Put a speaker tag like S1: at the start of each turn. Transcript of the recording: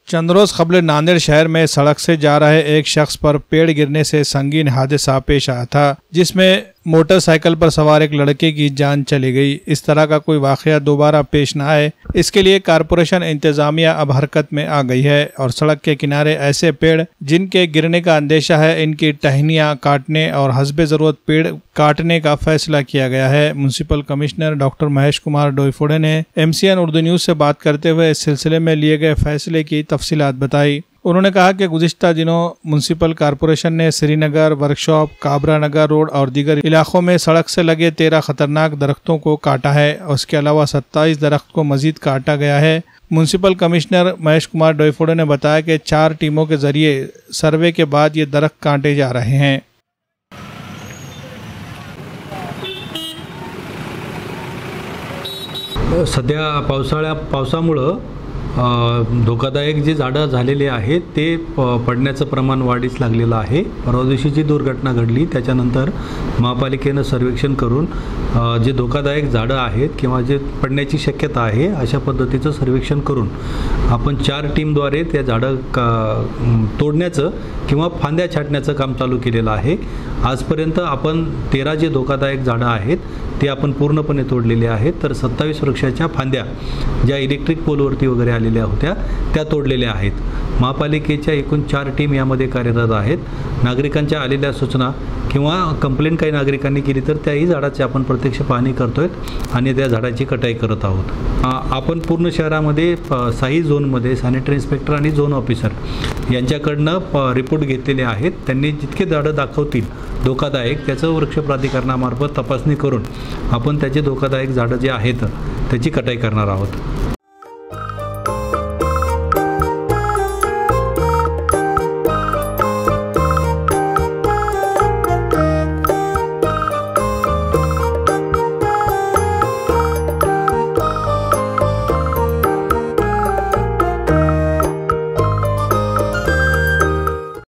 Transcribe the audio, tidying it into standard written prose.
S1: चंद रोज कबल नांदेड़ शहर में सड़क से जा रहे एक शख्स पर पेड़ गिरने से संगीन हादसा पेश आया था, जिसमें मोटरसाइकिल पर सवार एक लड़के की जान चली गई। इस तरह का कोई वाकया दोबारा पेश न आए, इसके लिए कारपोरेशन इंतजामिया अब हरकत में आ गई है और सड़क के किनारे ऐसे पेड़ जिनके गिरने का अंदेशा है, इनकी टहनियां काटने और हस्बे जरूरत पेड़ काटने का फैसला किया गया है। Municipal commissioner doctor Mahesh Kumar Doiphode ने MCN उर्दू न्यूज से बात करते हुए इस सिलसिले में लिए गए फैसले की तफसीलात बताई। उन्होंने कहा कि गुज़िश्ता दिनों म्युनिसिपल कॉरपोरेशन ने श्रीनगर, वर्कशॉप, काबरा नगर रोड और दीगर इलाकों में सड़क से लगे 13 खतरनाक दरख्तों को काटा है और उसके अलावा 27 दरख्त को मजीद काटा गया है। म्युनिसिपल कमिश्नर महेश कुमार डोईफोड़े ने बताया कि 4 टीमों के जरिए सर्वे के बाद ये दरख्त काटे जा रहे हैं।
S2: सध्या पावसामुळं धोकादायक जे झाडं झालेले आहेत ते पडण्याचं प्रमाण वाढीस लागलेलं आहे। परवा दिवशी जी दुर्घटना घडली त्याच्यानंतर महापालिकेनं सर्वेक्षण करून जे धोकादायक झाडं आहेत किंवा जे पडण्याची शक्यता आहे अशा पद्धतीचं सर्वेक्षण करून आपण 4 टीमद्वारे त्या झाडं तोडण्याचं किंवा फांद्या छाटण्याचं काम चालू केलेलं आहे। आजपर्यंत आपण 13 जे धोकादायक झाडं आहेत ते आपण पूर्णपणे तोडलेले आहेत, तर 27 वृक्षाच्या फांद्या ज्या इलेक्ट्रिक पोलवरती वगैरे आलेल्या होत्या त्या तोडलेल्या आहेत। महापालिकेच्या एकूण 4 टीम यामध्ये कार्यरत आहेत। नागरिकांच्या आलेल्या सूचना किंवा कंप्लेंट काही नागरिकांनी केली तर त्याही झाडाची आपण प्रत्यक्ष पाहणी करतोय आणि त्या झाडाची कटाई करत आहोत। आपण पूर्ण शहरामध्ये 6 झोनमध्ये सॅनिटरी इन्स्पेक्टर आणि झोन ऑफिसर यांच्याकडनं रिपोर्ट घेतलेले आहेत। त्यांनी जितके झाडं दाखवतील धोकादायक त्याचं वृक्ष प्राधिकरणामार्फत तपासणी करून आपण त्याचे धोकादायक झाडं जे आहेत त्याची कटाई करणार आहोत।